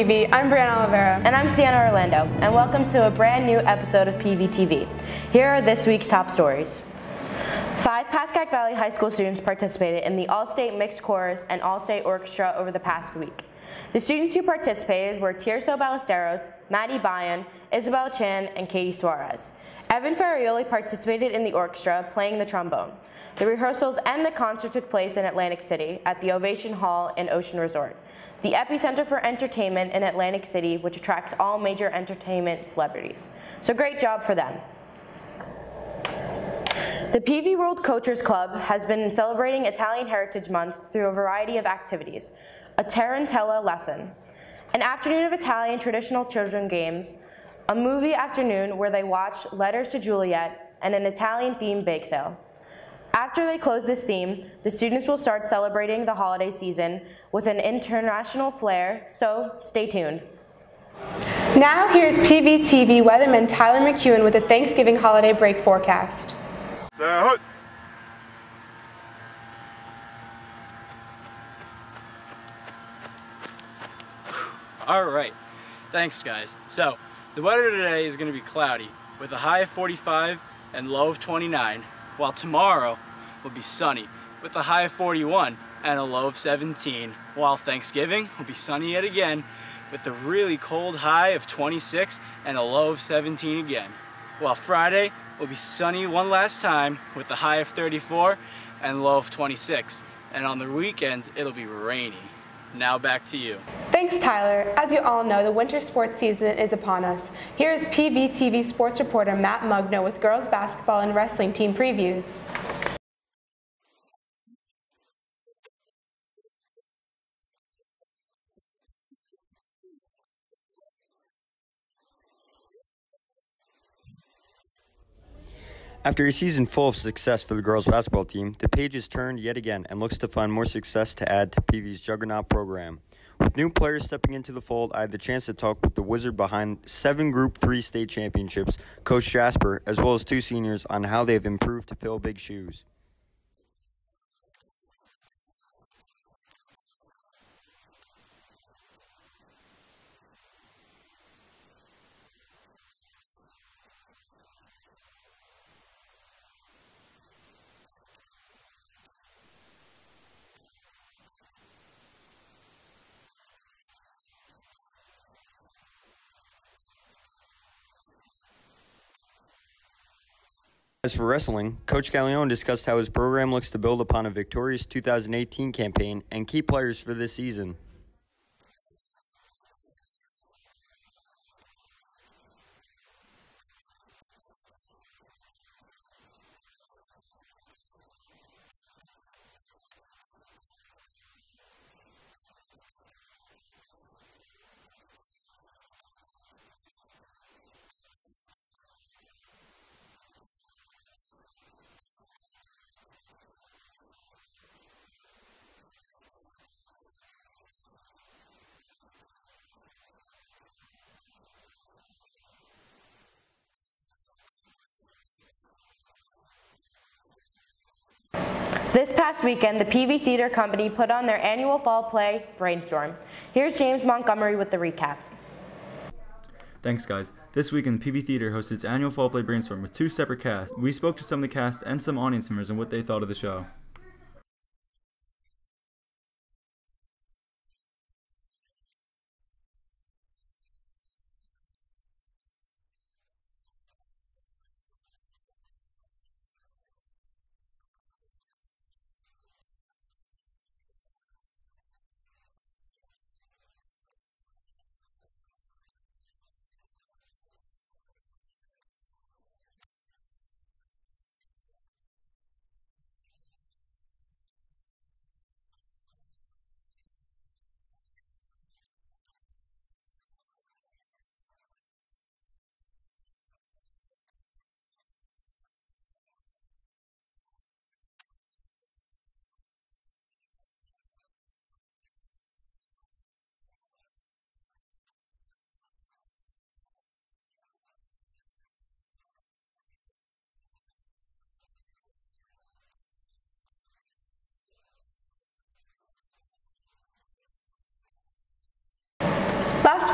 PvTV. I'm Brianna Oliveira. And I'm Sienna Orlando, and welcome to a brand new episode of Pvtv. Here are this week's top stories. 5 Pascack Valley High School students participated in the All-State Mixed Chorus and All-State Orchestra over the past week. The students who participated were Tirso Ballesteros, Maddie Bayan, Isabel Chan, and Katie Suarez. Evan Ferrioli participated in the orchestra, playing the trombone. The rehearsals and the concert took place in Atlantic City at the Ovation Hall in Ocean Resort, the epicenter for entertainment in Atlantic City, which attracts all major entertainment celebrities. So great job for them. The PV World Coachers Club has been celebrating Italian Heritage Month through a variety of activities: a tarantella lesson, an afternoon of Italian traditional children games, a movie afternoon where they watch Letters to Juliet, and an Italian-themed bake sale. After they close this theme, the students will start celebrating the holiday season with an international flair, so stay tuned. Now here's PvTV weatherman Tyler McEwen with a Thanksgiving holiday break forecast. All right, thanks guys. So, the weather today is going to be cloudy with a high of 45 and low of 29, while tomorrow will be sunny with a high of 41 and a low of 17, while Thanksgiving will be sunny yet again with a really cold high of 26 and a low of 17 again, while Friday will be sunny one last time with a high of 34 and low of 26, and on the weekend it'll be rainy. Now back to you. Thanks, Tyler. As you all know, the winter sports season is upon us. Here's PvTV sports reporter Matt Mugno with girls basketball and wrestling team previews. After a season full of success for the girls basketball team, the page has turned yet again and looks to find more success to add to PV's juggernaut program. With new players stepping into the fold, I had the chance to talk with the wizard behind 7 Group 3 state championships, Coach Jasper, as well as 2 seniors, on how they've improved to fill big shoes. As for wrestling, Coach Gallione discussed how his program looks to build upon a victorious 2018 campaign and key players for this season. This past weekend, the PV Theater Company put on their annual fall play, Brainstorm. Here's James Montgomery with the recap. Thanks, guys. This weekend, PV Theater hosted its annual fall play Brainstorm with 2 separate casts. We spoke to some of the cast and some audience members on what they thought of the show.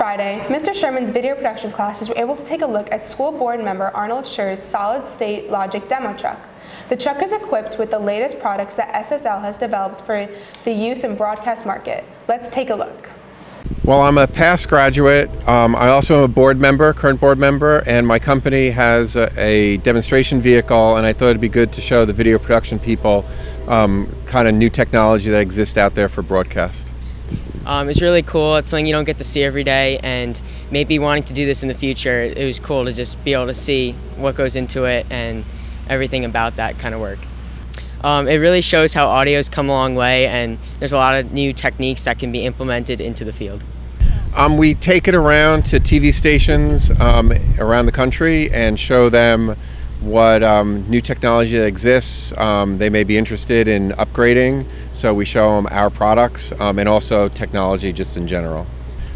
Friday, Mr. Sherman's video production classes were able to take a look at school board member Arnold Scher's solid-state logic demo truck. The truck is equipped with the latest products that SSL has developed for the use in broadcast market. Let's take a look. Well, I'm a past graduate. I also am a board member, current board member, and my company has a demonstration vehicle, and I thought it'd be good to show the video production people kind of new technology that exists out there for broadcast. It's really cool. It's something you don't get to see every day, and maybe wanting to do this in the future, it was cool to just be able to see what goes into it and everything about that kind of work. It really shows how audio's come a long way, and there's a lot of new techniques that can be implemented into the field. We take it around to TV stations around the country and show them what new technology that exists. They may be interested in upgrading, so we show them our products and also technology just in general.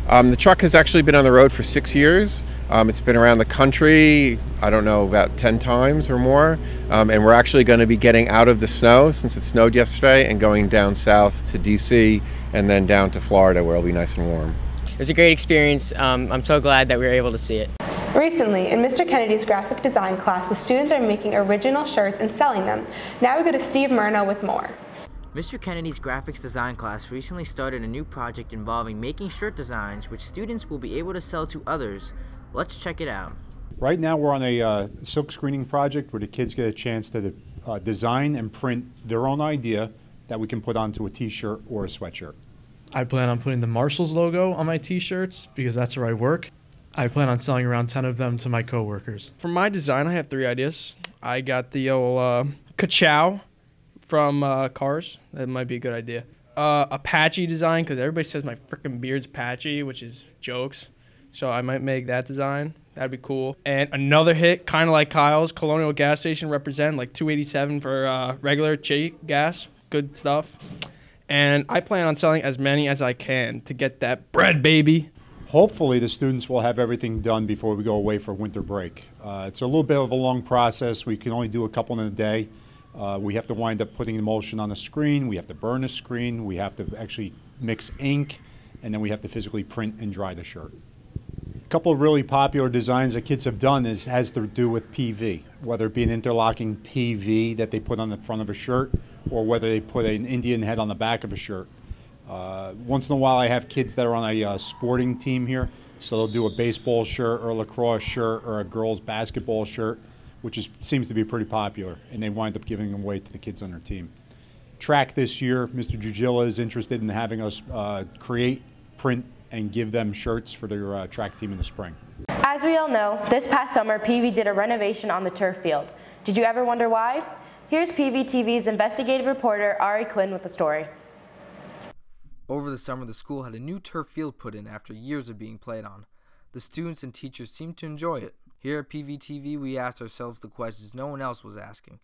The truck has actually been on the road for 6 years. It's been around the country, I don't know, about 10 times or more. And we're actually going to be getting out of the snow, since it snowed yesterday, and going down south to DC and then down to Florida, where it'll be nice and warm. It was a great experience. I'm so glad that we were able to see it. Recently, in Mr. Kennedy's graphic design class, the students are making original shirts and selling them. Now we go to Steve Murno with more. Mr. Kennedy's graphics design class recently started a new project involving making shirt designs which students will be able to sell to others. Let's check it out. Right now we're on a silk screening project where the kids get a chance to design and print their own idea that we can put onto a t-shirt or a sweatshirt. I plan on putting the Marshalls logo on my t-shirts because that's where I work. I plan on selling around 10 of them to my coworkers. For my design, I have 3 ideas. I got the old ka-chow from Cars. That might be a good idea. A patchy design, because everybody says my freaking beard's patchy, which is jokes. So I might make that design. That'd be cool. And another hit, kind of like Kyle's, Colonial Gas Station represent, like $2.87 for regular cheap gas. Good stuff. And I plan on selling as many as I can to get that bread, baby. Hopefully the students will have everything done before we go away for winter break. It's a little bit of a long process. We can only do a couple in a day. We have to wind up putting emulsion on the screen. We have to burn the screen. We have to actually mix ink. And then we have to physically print and dry the shirt. A couple of really popular designs that kids have done has to do with PV, whether it be an interlocking PV that they put on the front of a shirt or whether they put an Indian head on the back of a shirt. Once in a while I have kids that are on a sporting team here, so they'll do a baseball shirt or a lacrosse shirt or a girls basketball shirt, which seems to be pretty popular, and they wind up giving them away to the kids on their team. Track this year, Mr. Jujilla is interested in having us create, print, and give them shirts for their track team in the spring. As we all know, this past summer, PV did a renovation on the turf field. Did you ever wonder why? Here's Pvtv's investigative reporter, Ari Quinn, with the story. Over the summer, the school had a new turf field put in after years of being played on. The students and teachers seemed to enjoy it. Here at Pvtv, we asked ourselves the questions no one else was asking.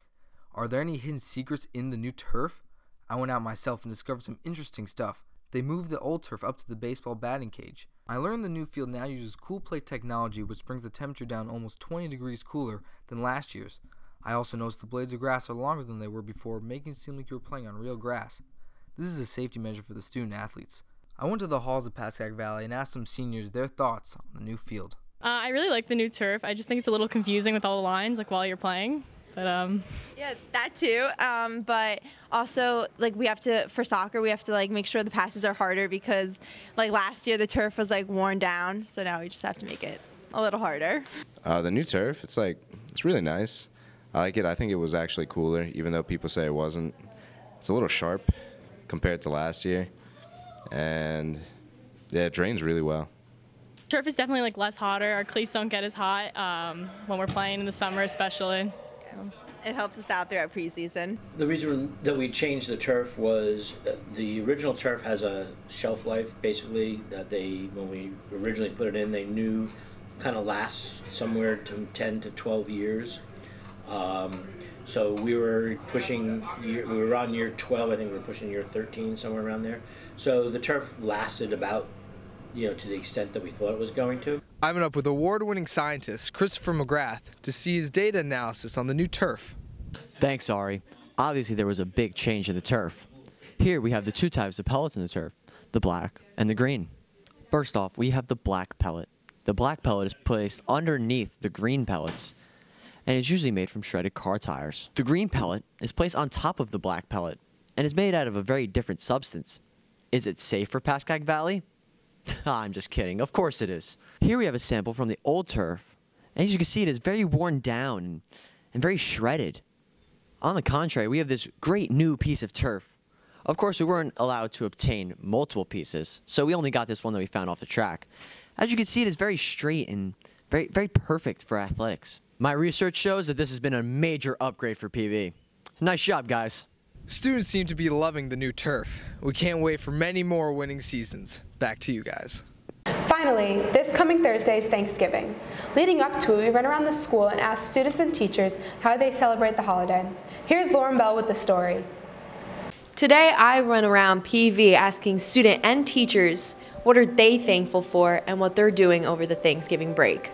Are there any hidden secrets in the new turf? I went out myself and discovered some interesting stuff. They moved the old turf up to the baseball batting cage. I learned the new field now uses cool plate technology, which brings the temperature down almost 20 degrees cooler than last year's. I also noticed the blades of grass are longer than they were before, making it seem like you were playing on real grass. This is a safety measure for the student athletes. I went to the halls of Pascack Valley and asked some seniors their thoughts on the new field. I really like the new turf. I just think it's a little confusing with all the lines, like while you're playing. But yeah, that too. But also, like, we have to, for soccer, we have to like make sure the passes are harder because like last year the turf was like worn down, so now we just have to make it a little harder. The new turf, it's really nice. I like it. I think it was actually cooler, even though people say it wasn't. It's a little sharp compared to last year, and yeah, it drains really well. Turf is definitely like less hotter. Our cleats don't get as hot when we're playing in the summer, especially. It helps us out throughout preseason. The reason that we changed the turf was the original turf has a shelf life, basically, that when we originally put it in, they knew kind of lasts somewhere to 10 to 12 years. So we were on year 12, I think we were pushing year 13, somewhere around there. So the turf lasted about, to the extent that we thought it was going to. I met up with award-winning scientist Christopher McGrath to see his data analysis on the new turf. Thanks, Ari. Obviously there was a big change in the turf. Here we have the 2 types of pellets in the turf, the black and the green. First off, we have the black pellet. The black pellet is placed underneath the green pellets and is usually made from shredded car tires. The green pellet is placed on top of the black pellet and is made out of a very different substance. Is it safe for Pascack Valley? I'm just kidding. Of course it is. Here we have a sample from the old turf, and as you can see, it is very worn down and very shredded. On the contrary, we have this great new piece of turf. Of course, we weren't allowed to obtain multiple pieces, so we only got this one that we found off the track. As you can see, it is very straight and very perfect for athletics. My research shows that this has been a major upgrade for PV. Nice job, guys. Students seem to be loving the new turf. We can't wait for many more winning seasons. Back to you guys. Finally, this coming Thursday is Thanksgiving. Leading up to it, we run around the school and ask students and teachers how they celebrate the holiday. Here's Lauren Bell with the story. Today, I run around PV asking students and teachers what are they thankful for and what they're doing over the Thanksgiving break.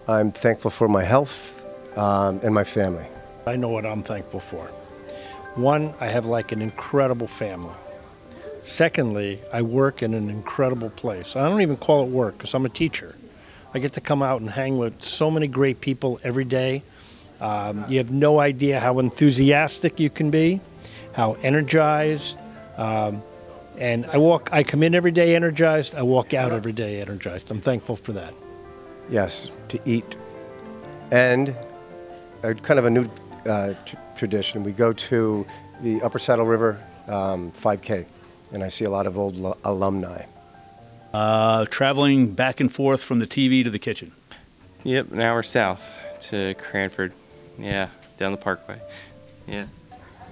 I'm thankful for my health and my family. I know what I'm thankful for. One, I have like an incredible family. Secondly, I work in an incredible place. I don't even call it work because I'm a teacher. I get to come out and hang with so many great people every day. You have no idea how enthusiastic you can be, how energized. And I come in every day energized, I walk out every day energized. I'm thankful for that. Yes, to eat. And kind of a new tradition. We go to the Upper Saddle River 5K, and I see a lot of old alumni. Traveling back and forth from the TV to the kitchen. Yep, an hour south to Cranford. Yeah, down the Parkway. Yeah.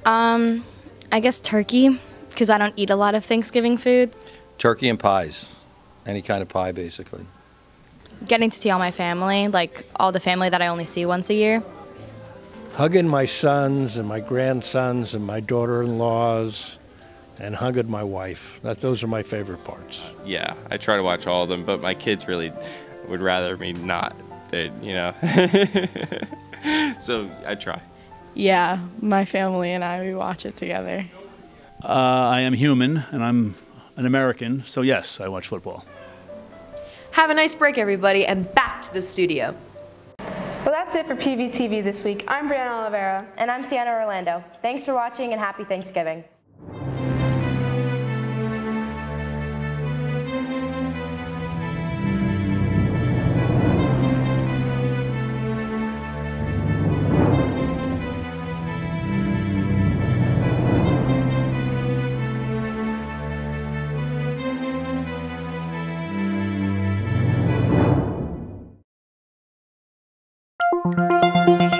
I guess turkey, because I don't eat a lot of Thanksgiving food. Turkey and pies. Any kind of pie, basically. Getting to see all my family, like all the family that I only see once a year. Hugging my sons and my grandsons and my daughter-in-laws and hugging my wife. Those are my favorite parts. Yeah, I try to watch all of them, but my kids really would rather me not. So I try. Yeah, my family and we watch it together. I am human, and I'm an American, so yes, I watch football. Have a nice break, everybody, and back to the studio. Well, that's it for Pvtv this week. I'm Brianna Oliveira. And I'm Sienna Orlando. Thanks for watching and happy Thanksgiving. Thank you.